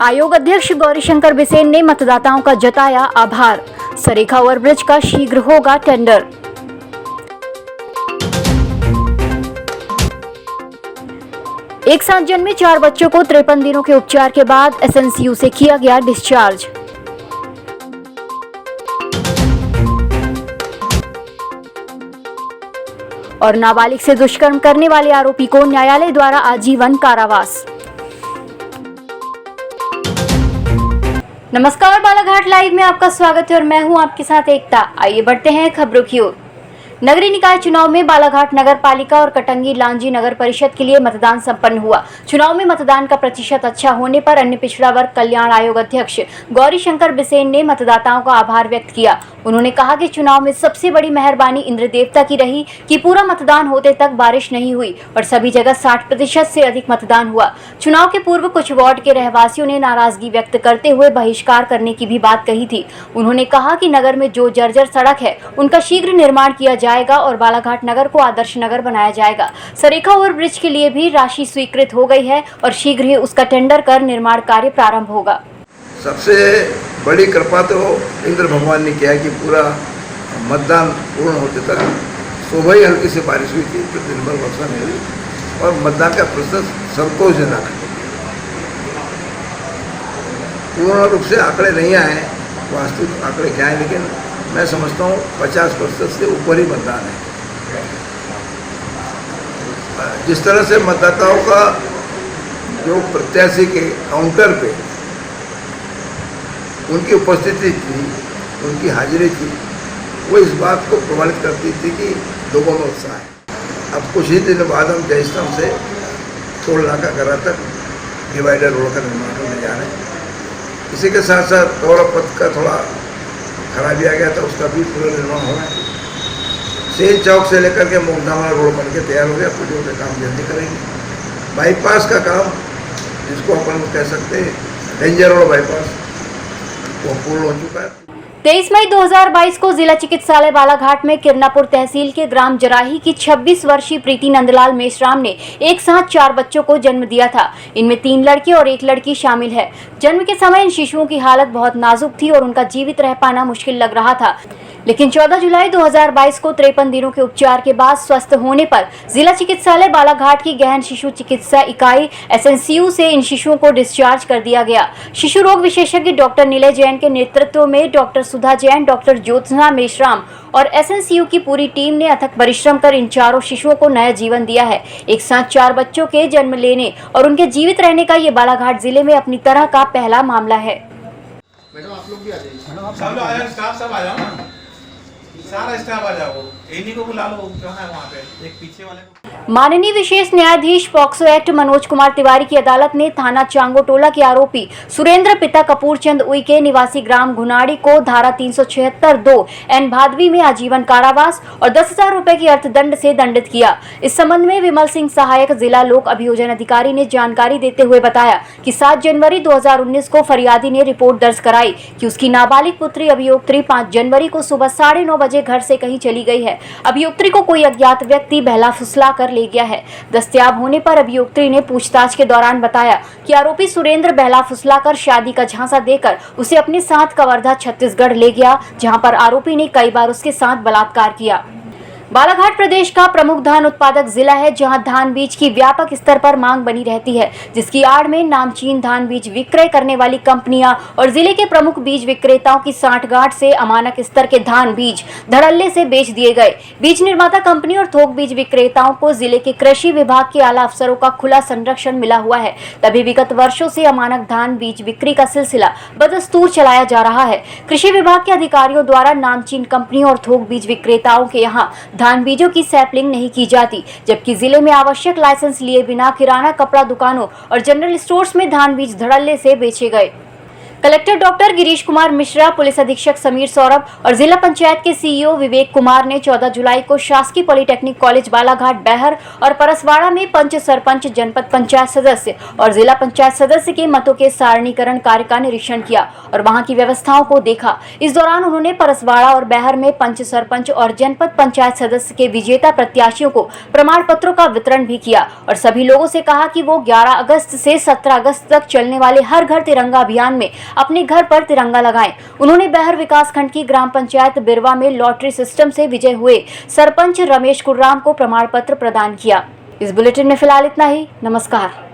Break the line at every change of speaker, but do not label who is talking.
आयोग अध्यक्ष गौरीशंकर बिसेन ने मतदाताओं का जताया आभार। सरेखा ओवरब्रिज का शीघ्र होगा टेंडर। एक साथ जन्मे 4 बच्चों को 53 दिनों के उपचार के बाद एसएनसीयू से किया गया डिस्चार्ज। और नाबालिग से दुष्कर्म करने वाले आरोपी को न्यायालय द्वारा आजीवन कारावास। नमस्कार, बालाघाट लाइव में आपका स्वागत है और मैं हूं आपके साथ एकता। आइए बढ़ते हैं खबरों की ओर। नगरीय निकाय चुनाव में बालाघाट नगर पालिका और कटंगी लांजी नगर परिषद के लिए मतदान संपन्न हुआ। चुनाव में मतदान का प्रतिशत अच्छा होने पर अन्य पिछड़ा वर्ग कल्याण आयोग अध्यक्ष गौरीशंकर बिसेन ने मतदाताओं का आभार व्यक्त किया। उन्होंने कहा कि चुनाव में सबसे बड़ी मेहरबानी इंद्र देवता की रही कि पूरा मतदान होते तक बारिश नहीं हुई और सभी जगह 60% से अधिक मतदान हुआ। चुनाव के पूर्व कुछ वार्ड के रहवासियों ने नाराजगी व्यक्त करते हुए बहिष्कार करने की भी बात कही थी। उन्होंने कहा कि नगर में जो जर्जर सड़क है उनका शीघ्र निर्माण किया जाएगा और बालाघाट नगर को आदर्श नगर बनाया जाएगा। सरेखा ओवरब्रिज के लिए भी राशि स्वीकृत हो गई है और शीघ्र ही उसका टेंडर कर निर्माण कार्य प्रारंभ होगा।
सबसे बड़ी कृपा तो इंद्र भगवान ने किया कि पूरा मतदान पूर्ण होते तक सुबह ही हल्की से बारिश हुई थी, फिर दिन भर वर्षा नहीं हुई और मतदान का प्रतिशत संतोषजनक है। पूर्ण रूप से आंकड़े नहीं आए, वास्तविक आंकड़े क्या है, लेकिन मैं समझता हूँ 50% से ऊपर ही मतदान है। जिस तरह से मतदाताओं का जो प्रत्याशी के काउंटर पे उनकी उपस्थिति थी, उनकी हाजिरी थी, वो इस बात को प्रमाणित करती थी कि लोगों में उत्साह है। अब कुछ ही दिन बाद हम जयस्तंभ से टोल नाका करा तक डिवाइडर रोड का निर्माण होने जा रहे हैं। इसी के साथ साथ गौरव पथ का थोड़ा खराबी आ गया था, उसका भी पूरा निर्माण हो रहा है। सेन चौक से लेकर के मोगधाम रोड बन के तैयार हो गया, पुलियों का काम जल्दी करेंगे। बाईपास का काम, जिसको अपन कह सकते हैं डेंजर रोड बाईपास, वो पूर्ण हो चुका है।
23 मई 2022 को जिला चिकित्सालय बालाघाट में किरनापुर तहसील के ग्राम जराही की 26 वर्षीय प्रीति नंदलाल मेश्राम ने एक साथ 4 बच्चों को जन्म दिया था। इनमें 3 लड़के और 1 लड़की शामिल है। जन्म के समय इन शिशुओं की हालत बहुत नाजुक थी और उनका जीवित रह पाना मुश्किल लग रहा था, लेकिन 14 जुलाई 2022 को 53 दिनों के उपचार के बाद स्वस्थ होने पर जिला चिकित्सालय बालाघाट की गहन शिशु चिकित्सा इकाई एसएनसीयू से इन शिशुओं को डिस्चार्ज कर दिया गया। शिशु रोग विशेषज्ञ डॉक्टर नीलय जैन के नेतृत्व में डॉक्टर सुधा जैन, डॉक्टर ज्योत्सना मेश्राम और एसएनसीयू की पूरी टीम ने अथक परिश्रम कर इन चारों शिशुओं को नया जीवन दिया है। एक साथ 4 बच्चों के जन्म लेने और उनके जीवित रहने का ये बालाघाट जिले में अपनी तरह का पहला मामला है।
मैडम आप लोग भी आ जाइए। सब लोग आ जाओ, स्टाफ सब आ जाओ ना, सारा स्टाफ आ जाओ। इन्हीं को बुला लो, कहाँ है वहाँ पे एक पीछे वाले को।
माननीय विशेष न्यायाधीश पॉक्सो एक्ट मनोज कुमार तिवारी की अदालत ने थाना चांगोटोला के आरोपी सुरेंद्र पिता कपूर चंद उइके निवासी ग्राम घुनाड़ी को धारा 376(2) एन भादवी में आजीवन कारावास और 10,000 रुपए की अर्थदंड से दंडित किया। इस संबंध में विमल सिंह सहायक जिला लोक अभियोजन अधिकारी ने जानकारी देते हुए बताया कि 7 जनवरी 2019 को फरियादी ने रिपोर्ट दर्ज कराई कि उसकी नाबालिग पुत्री अभियोक्त्री 5 जनवरी को सुबह 9:30 बजे घर से कहीं चली गई है। अभियोक्त्री को कोई अज्ञात व्यक्ति बहला फुसला कर ले गया है। दस्तयाब होने पर अभियोक्त्री ने पूछताछ के दौरान बताया कि आरोपी सुरेंद्र बहला फुसला कर शादी का झांसा देकर उसे अपने साथ कवर्धा छत्तीसगढ़ ले गया, जहां पर आरोपी ने कई बार उसके साथ बलात्कार किया। बालाघाट प्रदेश का प्रमुख धान उत्पादक जिला है, जहां धान बीज की व्यापक स्तर पर मांग बनी रहती है, जिसकी आड़ में नामचीन धान बीज विक्रय करने वाली कंपनियां और जिले के प्रमुख बीज विक्रेताओं की सांठगांठ से अमानक स्तर के धान बीज धड़ल्ले से बेच दिए गए। बीज निर्माता कंपनी और थोक बीज विक्रेताओं को जिले के कृषि विभाग के आला अफसरों का खुला संरक्षण मिला हुआ है। तभी विगत वर्षों से अमानक धान बीज बिक्री का सिलसिला बदस्तूर चलाया जा रहा है। कृषि विभाग के अधिकारियों द्वारा नामचीन कंपनियों और थोक बीज विक्रेताओं के यहाँ धान बीजों की सैंपलिंग नहीं की जाती, जबकि जिले में आवश्यक लाइसेंस लिए बिना किराना, कपड़ा दुकानों और जनरल स्टोर्स में धान बीज धड़ल्ले से बेचे गए। Collector doctor Girish Kumar Mishra, police अधीक्षक समीर सौरभ और जिला पंचायत के सीईओ विवेक कुमार ने 14 जुलाई को शासकीय पॉलिटेक्निक कॉलेज बालाघाट बहर और परसवाड़ा में पंच, सरपंच, जनपद पंचायत सदस्य और जिला पंचायत सदस्य के मतों के सारणीकरण कार्य का निरीक्षण किया और वहां की व्यवस्थाओं को देखा। इस दौरान उन्होंने परसवाड़ा और बहर में पंच, सरपंच और जनपद पंचायत सदस्य के विजेता प्रत्याशियों को प्रमाण पत्रों का वितरण भी किया और सभी लोगों से कहा कि वो 11 अगस्त से 17 अगस्त तक चलने वाले हर घर तिरंगा अभियान में अपने घर पर तिरंगा लगाएं। उन्होंने बहर विकासखंड की ग्राम पंचायत बिरवा में लॉटरी सिस्टम से विजय हुए सरपंच रमेश कुर्राम को प्रमाण पत्र प्रदान किया। इस बुलेटिन में फिलहाल इतना ही। नमस्कार।